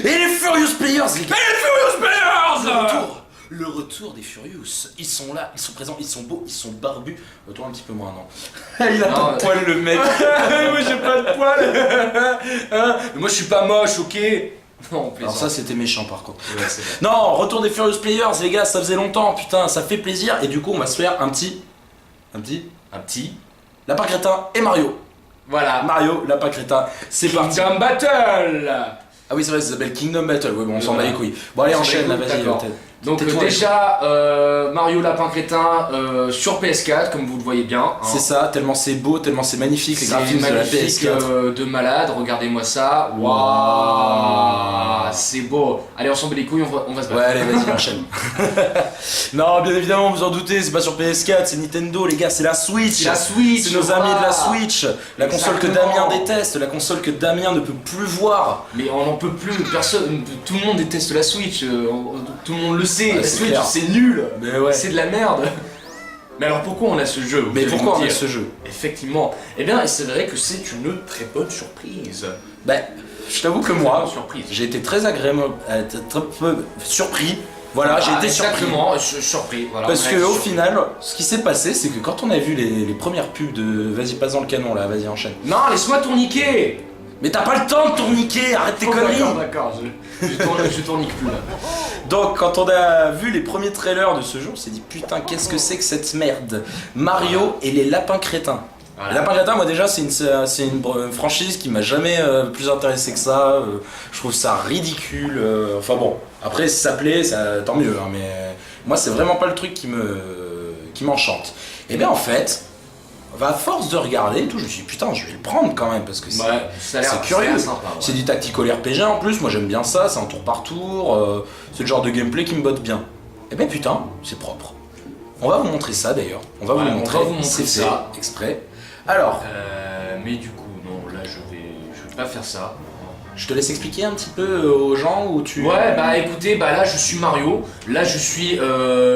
Et les Furious Players, les gars. Et les Furious Players. Le retour des Furious, ils sont là, ils sont présents, ils sont beaux, ils sont barbus. Toi un petit peu moins, non. Il a pas de poil le mec. Moi j'ai pas de poil. Hein, mais moi je suis pas moche, ok. Non, Alors ça c'était méchant par contre. Ouais, c'est vrai. Non, retour des Furious Players, les gars, ça faisait longtemps, putain, ça fait plaisir. Et du coup on va se faire un petit Lapin Crétin et Mario. Voilà. Mario, Lapin Crétin, c'est parti. Kingdom Battle. Ah oui c'est vrai, ça s'appelle Kingdom Battle, ouais bon on s'en bat les couilles. Bon allez enchaîne là, vas-y. Donc déjà, Mario Lapin Crétin sur PS4, comme vous le voyez bien. Hein. C'est ça, tellement c'est beau, tellement c'est magnifique les graphismes de la PS4. De malade, regardez-moi ça. Waouh, c'est beau. Allez, on s'en bat les couilles, on va se battre. Ouais, allez, vas-y, enchaîne. Non, bien évidemment, vous en doutez, c'est pas sur PS4, c'est Nintendo, les gars, c'est la Switch. C'est la Switch. C'est nos amis de la Switch. La console que Exactement. Damien déteste, la console que Damien ne peut plus voir. Mais on n'en peut plus, personne, tout le monde déteste la Switch, tout le monde le sait, Ouais, la c'est Switch clair. c'est nul, Mais ouais. c'est de la merde. Mais alors pourquoi on a ce jeu? Mais pourquoi on a ce jeu? Effectivement, eh bien c'est vrai que c'est une très bonne surprise. Bah, je t'avoue que moi, surprise. j'ai été très agréable, très peu surpris. Voilà, j'ai été surpris. Exactement, surpris. Voilà, Parce on a que été au surpris. final, ce qui s'est passé, c'est que quand on a vu les premières pubs de vas-y passe dans le canon là, vas-y enchaîne. Non, laisse-moi tourniquer. Mais t'as pas le temps de tourniquer, arrête tes conneries. D'accord, je tournique plus là. Donc quand on a vu les premiers trailers de ce jeu, on s'est dit putain qu'est-ce que c'est que cette merde. Mario et les lapins crétins. Voilà. Les lapins crétins, moi déjà c'est une franchise qui m'a jamais plus intéressé que ça. Je trouve ça ridicule. Enfin bon, après si ça plaît, tant mieux. Hein, mais moi c'est vraiment pas le truc qui m'enchante. Et bien en fait, à force de regarder et tout, je me suis dit putain je vais le prendre quand même parce que Ouais, ça a l'air curieux. sympa, ouais. C'est du tactical RPG en plus, moi j'aime bien ça, c'est un tour par tour, c'est le genre de gameplay qui me botte bien. Et ben putain, c'est propre. On va vous montrer ça d'ailleurs, on va vous le montrer, c'est fait ça. exprès. Alors, Mais du coup, non, là je vais pas faire ça. je te laisse expliquer un petit peu aux gens où tu... Ouais, bah écoutez, bah là je suis Mario, là je suis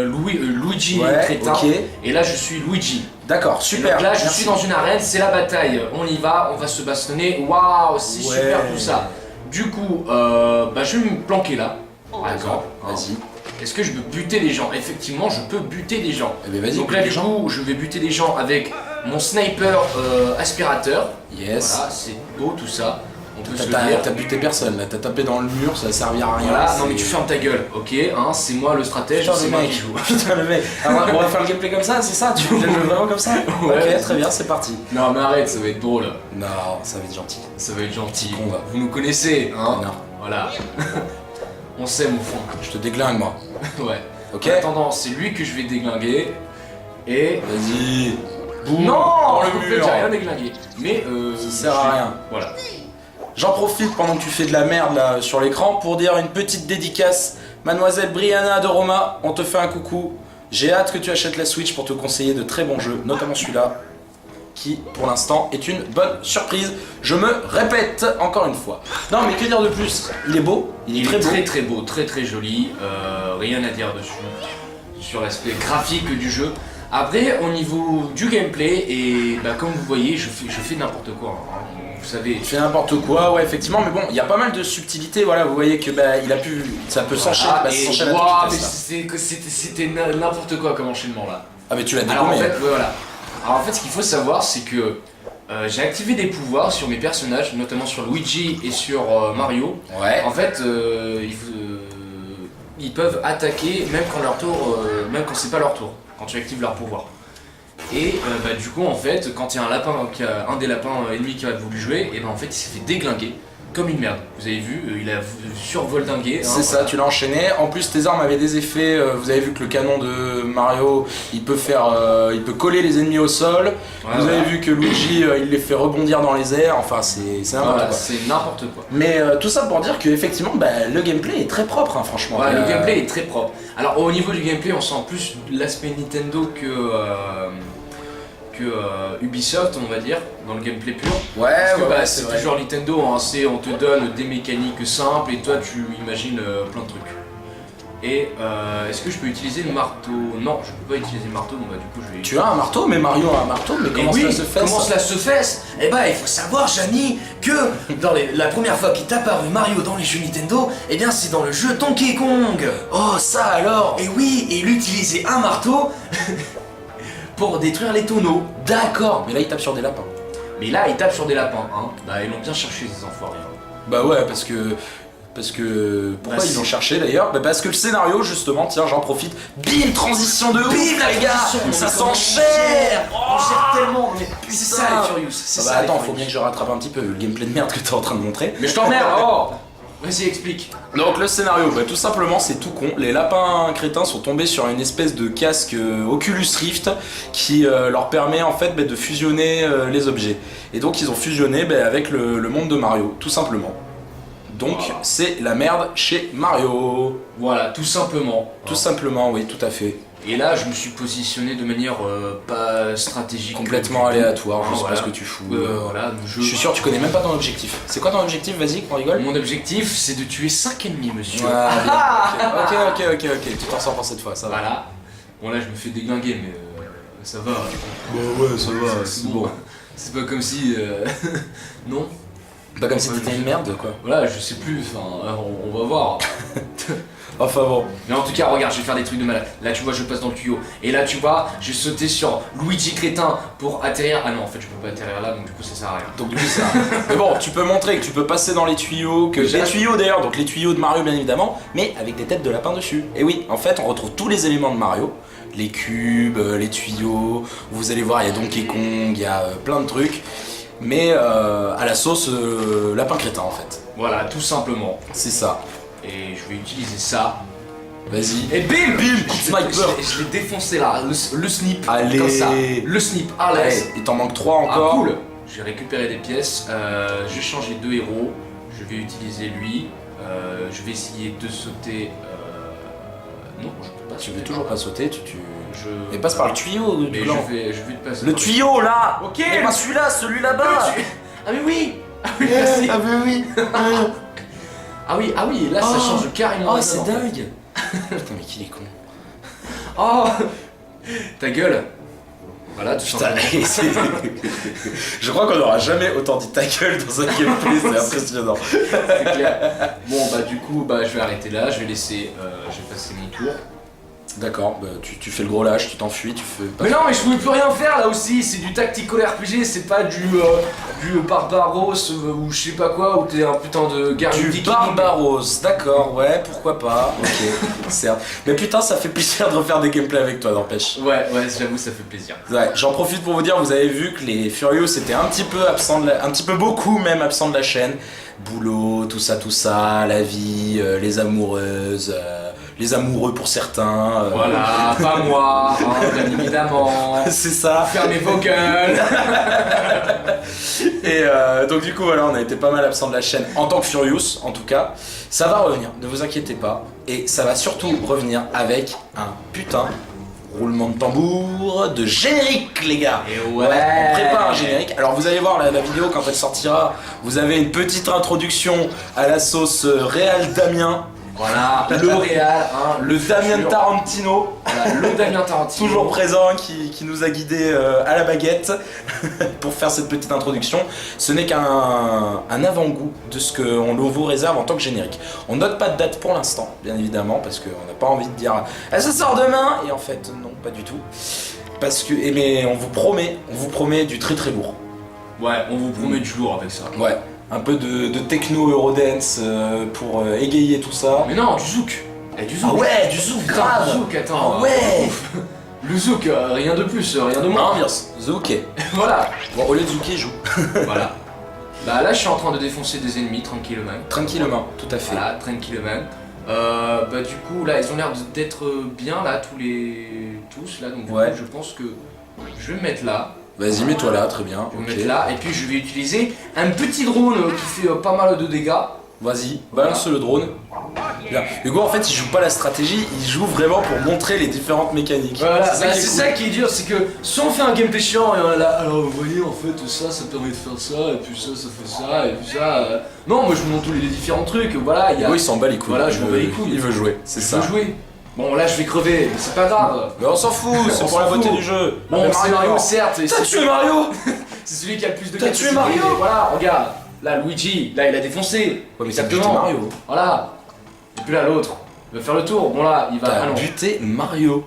Luigi Ouais, Crétin, ok. et là je suis Luigi. D'accord, Et super. donc là je merci. suis dans une arène, c'est la bataille, on y va, on va se bastonner, waouh, c'est Ouais. super tout ça. Du coup, bah je vais me planquer là, par exemple. Vas-y. Est-ce que je peux buter des gens? Effectivement, je peux buter des gens. Eh ben vas-y, Donc là bute du les coup, je vais buter des gens avec mon sniper aspirateur. Yes. Voilà, c'est beau tout ça. On peut se le dire. T'as buté personne là, t'as tapé dans le mur, ça a servi à rien. Voilà, c'est- non mais tu fermes ta gueule, ok, hein, c'est moi le stratège, Putain c'est le moi mec, qui joue. putain le mec. Alors, on va faire le gameplay comme ça, c'est ça? Tu veux le jeu vraiment comme ça? Ouais, Ok, c'est très bien, c'est parti. Non mais arrête, ça va être drôle, Non, ça va être gentil. ça va être gentil. Con, va. Vous nous connaissez, hein? Non, Voilà. On s'aime au fond. je te déglingue moi. Ouais. Ok. En attendant, c'est lui que je vais déglinguer. Et. Vas-y. Boum. Non, Dans en le fait, mur. j'ai rien déglingué. Mais Ça sert à rien. Voilà. J'en profite pendant que tu fais de la merde là sur l'écran pour dire une petite dédicace. Mademoiselle Brianna de Roma, on te fait un coucou. J'ai hâte que tu achètes la Switch pour te conseiller de très bons jeux, notamment celui-là, qui pour l'instant est une bonne surprise. Je me répète encore une fois. Non mais que dire de plus? Il est beau, il est très beau. très très beau, très très joli. Rien à dire dessus. Sur l'aspect graphique du jeu. Après, au niveau du gameplay, et bah, comme vous voyez, je fais n'importe quoi. Hein. Vous savez. Il fait n'importe quoi, ouais effectivement, mais bon, il y a pas mal de subtilités, voilà, vous voyez que bah, il a pu, ça peut s'enchaîner, Ah, bah, ça et s'enchaîne à toute waouh, vitesse, mais là. c'était n'importe quoi comme enchaînement là. Ah mais tu l'as Alors en dégommé. fait, ouais, voilà. Alors en fait, ce qu'il faut savoir, c'est que j'ai activé des pouvoirs sur mes personnages, notamment sur Luigi et sur Mario. Ouais. En fait, ils peuvent attaquer même quand leur tour, même quand c'est pas leur tour, quand tu actives leur pouvoir. Et bah, du coup, en fait, quand il y a un lapin, un des lapins ennemis qui a voulu jouer, et ben en fait, il s'est fait déglinguer comme une merde. Vous avez vu, il a survoldingué. C'est ça, tu l'as enchaîné. En plus, tes armes avaient des effets. Vous avez vu que le canon de Mario, il peut coller les ennemis au sol. Ouais, Vous voilà. avez vu que Luigi, il les fait rebondir dans les airs. Enfin, c'est n'importe Voilà, quoi. c'est n'importe quoi. Mais tout ça pour dire que effectivement, bah, le gameplay est très propre, hein, franchement. Ouais, le gameplay est très propre. Alors au niveau du gameplay, on sent plus l'aspect Nintendo que Ubisoft, on va dire, dans le gameplay pur. Ouais, Parce que ouais, bah, ouais, c'est vrai. toujours Nintendo, hein, on te donne des mécaniques simples et toi tu imagines plein de trucs. Et est-ce que je peux utiliser le marteau? Non, je peux pas utiliser le marteau, donc bah du coup je vais... Tu as un marteau, mais Mario a un marteau, mais comment oui, cela se fait comment ça cela se fait? Eh ben, il faut savoir, Jani, que la première fois qu'est apparu Mario dans les jeux Nintendo, eh bien, c'est dans le jeu Donkey Kong. Oh, ça alors. Et oui, et il utilisait un marteau pour détruire les tonneaux. D'accord, mais là il tape sur des lapins. Mais là, il tape sur des lapins, hein. Bah ils l'ont bien cherché, ces enfoirés. Bah ouais, parce que... Pourquoi ils l'ont cherché d'ailleurs? Bah parce que le scénario justement, tiens j'en profite. Bim, transition de ouf les gars. Ça s'enchaîne. On gère tellement, mais c'est ça putain. les Furious, c'est Ah ça bah les attends, faut Furious. bien que je rattrape un petit peu le gameplay de merde que t'es en train de montrer. Mais je t'emmerde, oh. Vas-y, explique. Donc le scénario, bah, tout simplement c'est tout con. Les lapins crétins sont tombés sur une espèce de casque Oculus Rift qui leur permet en fait de fusionner les objets. Et donc ils ont fusionné avec le monde de Mario, tout simplement. Donc Voilà. c'est la merde chez Mario. Voilà, tout simplement. Tout simplement, oui, tout à fait. Et là, je me suis positionné de manière pas stratégique. Complètement aléatoire, je sais voilà. pas ce que tu fous. Voilà, Je suis sûr que tu connais même pas ton objectif. C'est quoi ton objectif? Vas-y, qu'on rigole. Mon objectif, c'est de tuer 5 ennemis, monsieur. Ah, bien. Ok, tu t'en sors pour cette fois, ça va. Voilà. Bon, là, je me fais déglinguer, mais ça va. Bah ouais, ça va, C'est bon. C'est pas comme si... non. Pas comme si t'étais une merde, quoi. Voilà, je sais plus, enfin, on va voir. Enfin bon. Mais en tout cas, regarde, je vais faire des trucs de malade. Là, tu vois, je passe dans le tuyau. Et là, tu vois, j'ai sauté sur Luigi Crétin pour atterrir. Ah non, en fait, je peux pas atterrir là, donc du coup, ça sert à rien. Donc du coup ça. Mais bon, tu peux montrer que tu peux passer dans les tuyaux, que les tuyaux d'ailleurs, donc les tuyaux de Mario bien évidemment, mais avec des têtes de lapin dessus. Et oui, en fait, on retrouve tous les éléments de Mario, les cubes, les tuyaux. Vous allez voir, il y a Donkey Kong, il y a plein de trucs, mais à la sauce lapin crétin en fait. Voilà, tout simplement. C'est ça. Et je vais utiliser ça. Vas-y. Et bim Bim, sniper. Je l'ai défoncé là, le snip. Allez. Comme ça. Le snip, à l'aise. Allez, il t'en manque 3 Ah encore. cool. J'ai récupéré des pièces, je vais changer 2 héros, je vais utiliser lui, je vais essayer de sauter... Non, je peux pas Tu sauter. veux toujours pas sauter, Je... Mais passe par le tuyau Mais du blanc. je vais te passer Le par tuyau là. Ok. Mais pas celui-là, celui là-bas. Le tuyau. Ah mais oui. Ah oui, merci. Ah mais oui. Ah oui, là ça Oh. change carrément. Oh la c'est donne, en fait. dingue. Putain mais qu'il est con. Oh. Ta gueule. Voilà, tout Putain, simplement. je crois qu'on n'aura jamais autant dit ta gueule dans un gameplay, c'est impressionnant. C'est clair. Bon bah du coup, je vais arrêter là, je vais laisser... je vais passer mon tour. D'accord, bah, tu fais le gros lâche, tu t'enfuis, tu fais... Mais non, mais je pouvais plus rien faire là aussi, c'est du tactical RPG, c'est pas du Barbaros ou je sais pas quoi, où t'es un putain de guerrier Du viking. Barbaros, d'accord, ouais, pourquoi pas, ok, certes. Mais putain, ça fait plaisir de refaire des gameplays avec toi, n'empêche. Ouais, j'avoue, ça fait plaisir. Ouais, j'en profite pour vous dire, vous avez vu que les Furious étaient un petit peu absents, un petit peu beaucoup même absents de la chaîne. Boulot, tout ça, la vie, les amoureuses, les amoureux pour certains. Voilà, pas moi, hein, bien évidemment. C'est ça. Fermez vos gueules. Et donc du coup voilà, on a été pas mal absent de la chaîne en tant que Furious en tout cas. Ça va revenir, ne vous inquiétez pas. Et ça va surtout revenir avec un putain roulement de tambour de générique les gars. Et On prépare un générique. Alors vous allez voir la vidéo quand elle sortira. Vous avez une petite introduction à la sauce Réal Damien. Voilà, le Réal, hein, Le Damien Tarantino. Voilà, le Damien Tarantino. Toujours présent, qui nous a guidés à la baguette pour faire cette petite introduction. Ce n'est qu'un avant-goût de ce qu'on vous réserve en tant que générique. On note pas de date pour l'instant, bien évidemment, parce qu'on n'a pas envie de dire « ça sort demain !» Et en fait, non, pas du tout. Parce que, mais on vous promet du très très lourd. Ouais, on vous promet du lourd avec ça. Ouais, un peu de techno Eurodance pour égayer tout ça. Mais non, du zouk. Eh, du zouk. Ah ouais, du zouk, Putain, grave. du zouk, attends. Ah ouais. Ouf. Le zouk, rien de plus, rien de moins. Ambiance, zouké. Voilà. Bon, au lieu de zouké, joue. Voilà. Bah là, je suis en train de défoncer des ennemis tranquillement. Tranquillement, tout à fait. Voilà, tranquillement. Bah du coup, là, ils ont l'air d'être bien là, tous là. Donc du Ouais. coup, je pense que je vais me mettre là. Vas-y, mets-toi là, très bien. Je vais me Ok. mettre là, et puis je vais utiliser un petit drone qui fait pas mal de dégâts. Vas-y, balance le drone. Bien. Hugo, en fait, il joue pas la stratégie, il joue vraiment pour montrer les différentes mécaniques. Voilà, c'est c'est ça, ça qui est dur, c'est que si on fait un gameplay chiant et on est là, alors vous voyez en fait ça permet de faire ça, et puis ça fait ça, et puis ça. Non, moi je vous montre tous les différents trucs, voilà, il y a. Hugo, il s'en bat les couilles. Voilà, je m'en bats les couilles. Il veut jouer, c'est Je ça. veux jouer. Bon, là je vais crever, mais c'est pas grave. Mais on s'en fout, c'est On pour la s'en beauté fout. du jeu. Bon, Mais c'est Mario, certes. T'as tué Mario. C'est celui qui a le plus de T'as capacité. tué Mario. Voilà, regarde. Là, Luigi, là il a défoncé. Ouais, mais t'as buté Exactement. Mario. Voilà. Et puis là, l'autre, il va faire le tour. Bon, là, il va. T'as Ah non. buté Mario.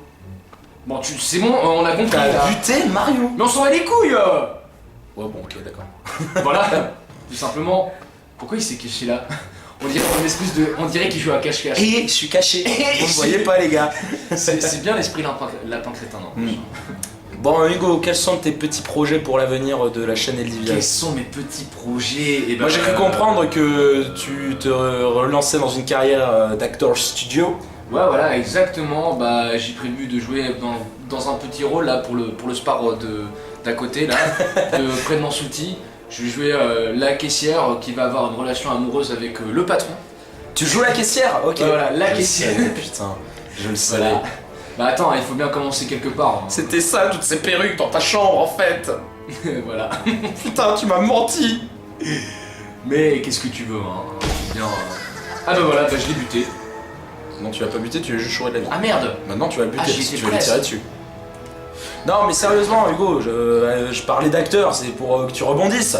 Bon, c'est bon, on a compris. T'as là. buté Mario. Mais on s'en va les couilles. Ouais, bon, ok, d'accord. Voilà. Tout simplement. Pourquoi il s'est caché là? On dirait une espèce de. On dirait qu'il joue à cache-cache. Et je suis caché. Vous ne voyez pas, les gars. C'est bien l'esprit lapin crétin, non? Bon, Hugo, quels sont tes petits projets pour l'avenir de la chaîne Eldivias? Quels sont mes petits projets? Et ben, Moi, j'ai cru comprendre que tu te relançais dans une carrière d'acteur studio. Ouais, voilà, exactement. Bah, j'ai prévu de jouer dans un petit rôle là pour le spar d'à côté là, près de Mansouti. Je vais jouer la caissière qui va avoir une relation amoureuse avec le patron. Tu joues la caissière? Ok. Ouais, voilà, la Je le caissière. savais, putain, je le savais. Voilà. Bah attends, il faut bien commencer quelque part. Hein. C'était ça, toutes ces perruques dans ta chambre en fait. Voilà. Putain, tu m'as menti. Mais qu'est-ce que tu veux, hein? Bien. Ah bah voilà, bah je l'ai buté. Non, tu vas pas buter, tu vas juste chourer de la vie. Ah merde! Maintenant, tu vas le buter, Ah, j'y parce que étais tu vas lui presque. tirer dessus. Non, mais sérieusement, Hugo, je parlais d'acteur, c'est pour que tu rebondisses.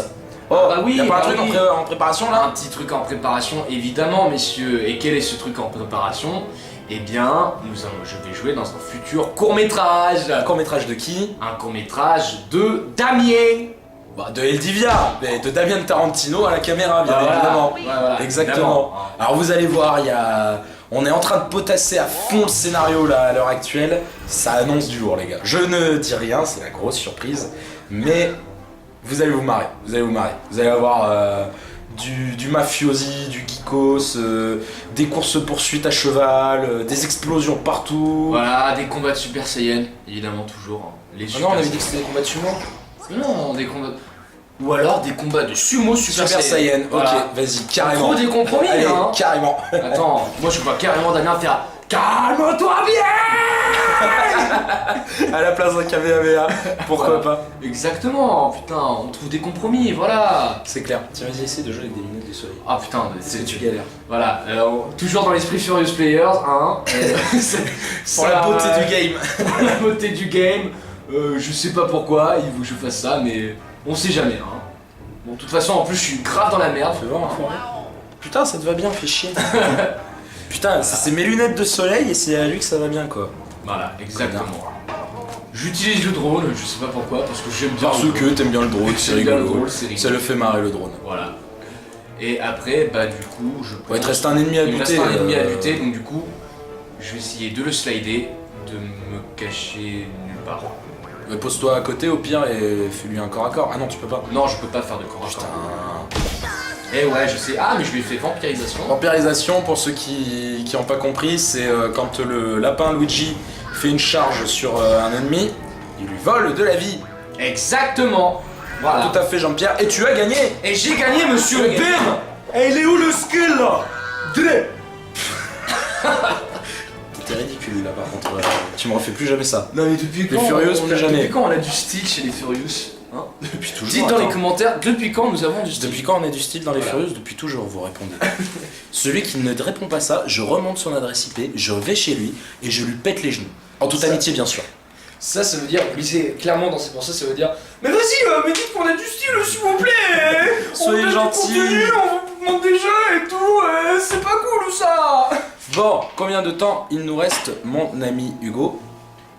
Oh, bah oui, y'a pas bah un truc oui. en préparation là? Un petit truc en préparation, évidemment, messieurs. Et quel est ce truc en préparation? Eh bien, je vais jouer dans un futur court-métrage. Un court-métrage de qui? Un court-métrage de Damien. Bah, de Eldivia, mais de Damien Tarantino à la caméra, bien Voilà. évidemment. Ouais, voilà, Exactement. évidemment. Alors vous allez voir, on est en train de potasser à fond le scénario là à l'heure actuelle. Ça annonce du lourd, les gars. Je ne dis rien, c'est la grosse surprise, mais vous allez vous marrer. Vous allez vous marrer. Vous allez avoir du mafiosi, du geekos, des courses-poursuites à cheval, des explosions partout. Voilà, des combats de Super Saiyan, évidemment, toujours. Hein. Les Ah non, on avait dit Super que c'était des combats de sumo. Non, des combats. Ou alors des combats de sumo Super, Super Saiyan, Voilà. ok, vas-y, carrément. Trop des compromis, Allez, hein. carrément. Attends, moi je vois carrément Damien faire calme-toi bien. À la place d'un KVAVA, pourquoi Voilà. pas? Exactement, putain, on trouve des compromis, voilà. C'est clair. Tiens, vas-y, essaie de jouer avec des lunettes de soleil. Ah putain, Parce que tu galères. Voilà, toujours dans l'esprit Furious Players, hein. Pour la beauté du game. Pour la beauté du game. Je sais pas pourquoi il veut que je fasse ça, mais on sait jamais, hein. Bon, de toute façon, en plus, je suis grave dans la merde. Fais voir, fais voir. Putain, ça te va bien, fais chier. Putain, c'est mes lunettes de soleil et c'est à lui que ça va bien, quoi. Voilà, exactement. J'utilise le drone, je sais pas pourquoi, parce que j'aime bien. Parce le que drone. t'aimes bien le drone, c'est J'aime bien le rigolo. drone, c'est rigolo. Ça le fait marrer, le drone. Voilà. Et après, bah du coup, je Ouais, il te reste un ennemi à il me buter. reste un ennemi à buter, donc du coup, je vais essayer de le slider, de me cacher nulle part. Mais pose-toi à côté au pire et fais-lui un corps à corps. Ah non, tu peux pas. Non, je peux pas faire de corps à Putain. corps. Eh ouais, je sais. Ah, mais je lui ai fait vampirisation. Vampirisation, pour ceux qui ont pas compris, c'est quand le lapin Luigi fait une charge sur un ennemi, il lui vole de la vie. Exactement. Voilà. Tout à fait, Jean-Pierre. Et tu as gagné. Et j'ai gagné, monsieur Tu as gagné. Bim. Et il est où le skill là? T'es ridicule là, par contre. Tu me refais plus jamais ça. Non mais depuis Les Furious, plus jamais. Depuis quand on a du style chez les Furious, hein? Depuis toujours. Dites dans les attends. commentaires, depuis quand nous avons du style? Depuis quand on a du style dans les Voilà. Furious? Depuis toujours, vous répondez. Celui qui ne répond pas ça, je remonte son adresse IP, je vais chez lui et je lui pète les genoux. En toute Ça- amitié, bien sûr. Ça veut dire, lisez clairement dans ses pensées, ça veut dire mais vas-y, mais dites qu'on a du style, s'il vous plaît. Soyez On a du gentils. contenu, on vous demande déjà et tout, c'est pas cool ça. Bon, combien de temps il nous reste, mon ami Hugo?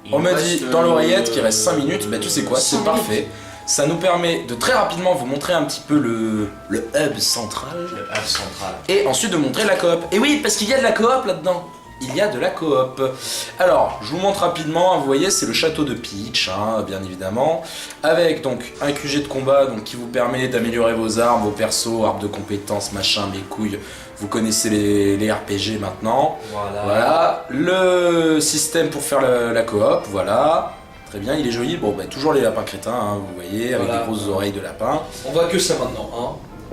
On Il me nous dit reste, dans l'oreillette qu'il reste 5 minutes. Bah, tu sais quoi, 5 c'est parfait. Ça nous permet de très rapidement vous montrer un petit peu le hub central. Le hub central. Et ensuite de montrer la coop. Et oui, parce qu'il y a de la coop là-dedans. Il y a de la coop. Alors, je vous montre rapidement, vous voyez, c'est le château de Peach, hein, bien évidemment. Avec donc un QG de combat donc, qui vous permet d'améliorer vos armes, vos persos, arbres de compétences, machin, mes couilles. Vous connaissez les RPG maintenant. Voilà. Le système pour faire la coop, voilà. Très bien, il est joli. Bon, bah, toujours les lapins crétins, hein, vous voyez, avec Voilà. des grosses oreilles de lapin. On voit que ça maintenant,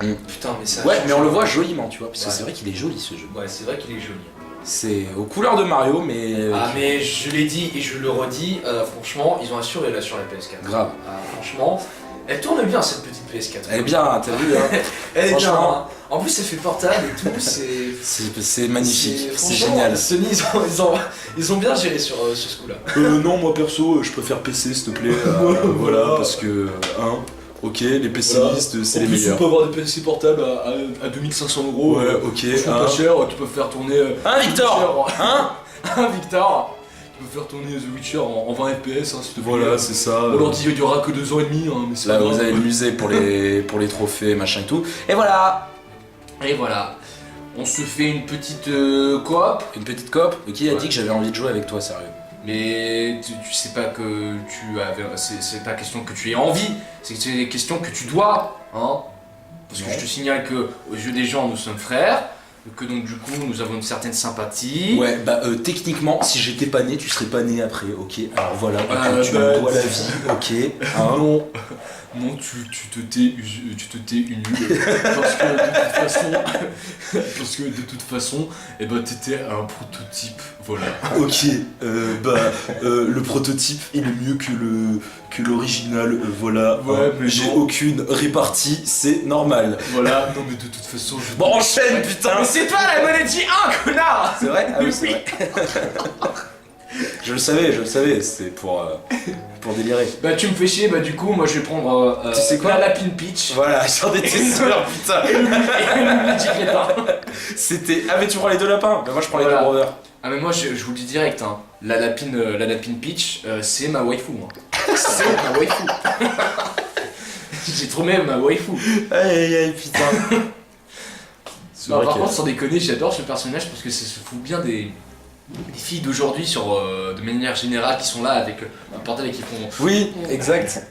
hein. Putain, mais ça. Ouais, mais on le voit joliment, tu vois, parce que Ouais. c'est vrai qu'il est joli ce jeu. Ouais, c'est vrai qu'il est joli. C'est aux couleurs de Mario, mais. Mais je l'ai dit et je le redis, franchement, ils ont assuré là sur la PS4. Grave. Franchement, elle tourne bien cette petite PS4. Elle est bien, t'as vu, hein. Elle est bien. Franchement. Hein. En plus, elle fait portable et tout, c'est. C'est magnifique, c'est franchement, génial. Sony, ils ont bien géré sur ce coup-là. Non, moi perso, je préfère PC, s'il te plaît. Voilà, parce que. Ok, les PCistes, c'est les meilleurs. On peut avoir des PC portables à 2500 €. Ouais, ok. Pas cher, tu peux faire tourner. Victor Hein Victor, tu peux faire tourner The Witcher en 20 FPS, hein, s'il te plaît. Voilà, c'est ça. On leur dit il y aura que 2 ans et demi, hein, mais c'est Là, pas vous grave. avez le musée pour les trophées, machin et tout. Et voilà. Et voilà. On se fait une petite coop. Une petite coop. Qui a dit que j'avais envie de jouer avec toi, sérieux? Mais tu sais pas que tu avais. C'est pas question que tu aies envie, c'est question que tu dois, hein. Parce que Non. je te signale que aux yeux des gens nous sommes frères, que donc du coup nous avons une certaine sympathie. Ouais, techniquement, si j'étais pas né, tu serais pas né après, ok? Alors voilà, tu bah, me dois la vie, ok? Hein? Non, tu te tais une parce que de toute façon, eh ben t'étais un prototype, voilà. Ok, le prototype il est mieux que l'original, voilà. Ouais, mais j'ai bon. aucune répartie, c'est normal. Voilà, non mais de toute façon je... Bon, enchaîne, putain! Mais c'est toi la Monety 1, connard! C'est vrai? Ah oui, c'est vrai. Je le savais, c'était pour délirer. Bah tu me fais chier, bah du coup moi je vais prendre Tu sais quoi la Lapine Peach Voilà, j'en étais sûr, putain! et le Luigi Crétin. C'était. Ah, mais tu prends les deux lapins? Bah, moi je prends les Voilà. deux brothers. Ah mais moi je vous le dis direct, hein. La Lapine Peach, c'est ma waifu, hein. C'est ma waifu. J'ai trop même ma waifu. Aïe aïe, putain. C'est Non, vrai par que- contre sans déconner, j'adore ce personnage parce que ça se fout bien des filles d'aujourd'hui de manière générale qui sont là avec un portable et qui font... Oui, exact.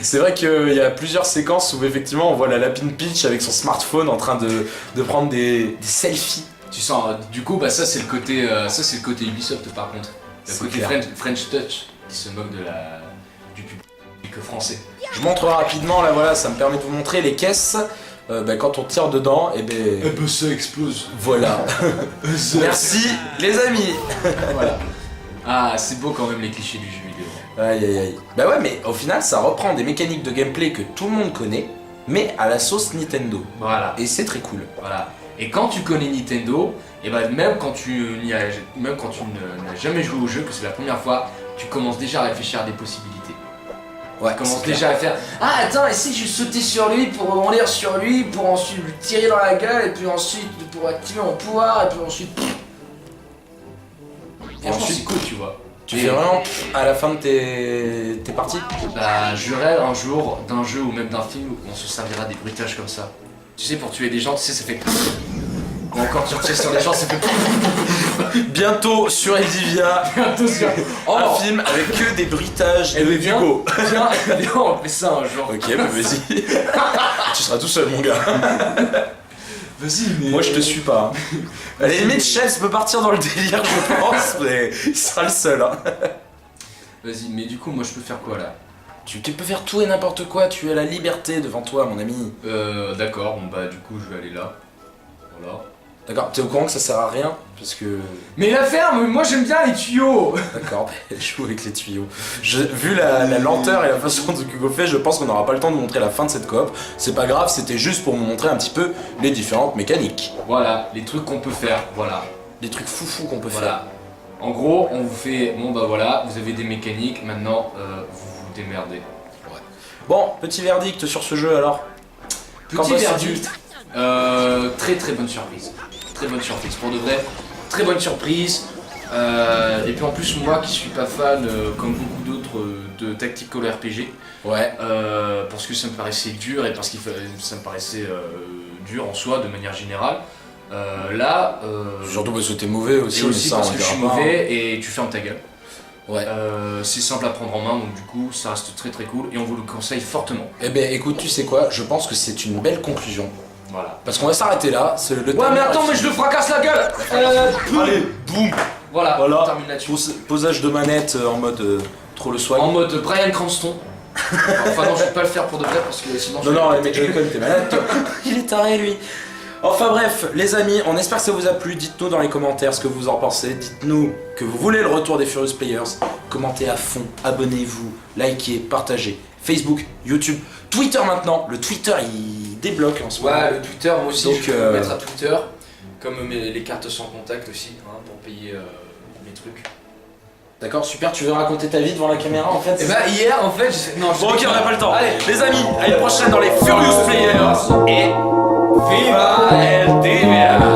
C'est vrai qu'il y a plusieurs séquences où effectivement on voit la Lapine Peach avec son smartphone en train de prendre des selfies. Tu sens, du coup, bah ça c'est le côté Ubisoft par contre. Le C'est côté clair. French Touch qui se moque du public français. Je montre rapidement, là voilà, ça me permet de vous montrer les caisses. Quand on tire dedans, et ben ça explose. voilà. Merci les amis. Voilà. Ah, c'est beau quand même les clichés du jeu vidéo. Aïe aïe aïe. Bah ouais, mais au final ça reprend des mécaniques de gameplay que tout le monde connaît, mais à la sauce Nintendo. Voilà. Et c'est très cool. Voilà. Et quand tu connais Nintendo, et bah même quand tu n'as jamais joué au jeu, que c'est la première fois, tu commences déjà à réfléchir à des possibilités. Ouais, Tu commences c'est clair. déjà à faire ah attends, et si je sautais sur lui pour rebondir sur lui, pour ensuite lui tirer dans la gueule, et puis ensuite pour activer mon pouvoir, et puis ensuite. Franchement, ensuite, c'est cool, tu vois. Tu fais vraiment à la fin de tes parties? Bah, je rêve un jour d'un jeu ou même d'un film où on se servira des bruitages comme ça. Tu sais, pour tuer des gens, tu sais, ça fait. Ou encore tu retires sur des gens, ça fait. Bientôt sur Eldivia, Attention. un film avec que des bruitages Eh de ben, viens. Hugo. Viens, on fait ça un jour. Ok, bah vas-y. Tu seras tout seul, mon gars. Vas-y, mais. Moi, je te suis pas. Hein. À la limite, Chef peut partir dans le délire, je pense, mais il sera le seul. Hein. Vas-y, mais du coup, moi je peux faire quoi là? Tu peux faire tout et n'importe quoi, tu as la liberté devant toi, mon ami. D'accord, bon bah, du coup, je vais aller là. Voilà. D'accord, t'es au courant que ça sert à rien? Parce que. Mais la ferme, moi j'aime bien les tuyaux! D'accord, je joue avec les tuyaux. Vu la lenteur et la façon dont Hugo fait, je pense qu'on n'aura pas le temps de montrer la fin de cette coop. C'est pas grave, c'était juste pour vous montrer un petit peu les différentes mécaniques. Voilà, les trucs qu'on peut faire, voilà. Les trucs foufous qu'on peut Voilà. En gros, on vous fait, bon bah voilà, vous avez des mécaniques, maintenant vous vous démerdez. faire. Bon, petit verdict sur ce jeu alors. Qu'en Petit penses-tu? verdict, très très bonne surprise. Très bonne surprise, pour de vrai, très bonne surprise. Et puis en plus, moi qui suis pas fan, comme beaucoup d'autres, de tactical RPG, Ouais. parce que ça me paraissait dur et parce que ça me paraissait dur en soi de manière générale. Là, Surtout parce que t'es mauvais aussi, c'est mais aussi ça, parce on que je dira suis pas, hein. mauvais et tu fermes ta gueule. Ouais. C'est simple à prendre en main, donc du coup ça reste très très cool et on vous le conseille fortement. Eh ben écoute, tu sais quoi, je pense que c'est une belle conclusion. Voilà. Parce qu'on va s'arrêter là, c'est le Ouais timer mais attends, est mais je fini. le fracasse la gueule. Allez, boum. Voilà, Voilà. on termine là-dessus. Posage de manette en mode trop le swag. En mode Bryan Cranston. Enfin non, je vais pas le faire pour de vrai parce que sinon. Non, non, mais Joy-Con, t'es malade toi. Il est taré lui. Enfin bref, les amis, on espère que ça vous a plu. Dites-nous dans les commentaires ce que vous en pensez. Dites-nous que vous voulez le retour des Furious Players. Commentez à fond, abonnez-vous, likez, partagez. Facebook, YouTube, Twitter maintenant. Le Twitter il débloque en ce moment. Ouais, le Twitter, moi aussi, Donc, je peux me mettre à Twitter. Comme les cartes sans contact aussi, hein, pour payer mes trucs. D'accord, super, tu veux raconter ta vie devant la caméra en fait? Et bah hier en fait, non, Bon ok, on n'a pas le temps. Allez, Les amis, à une prochaine dans les Furious Players et viva el TVA.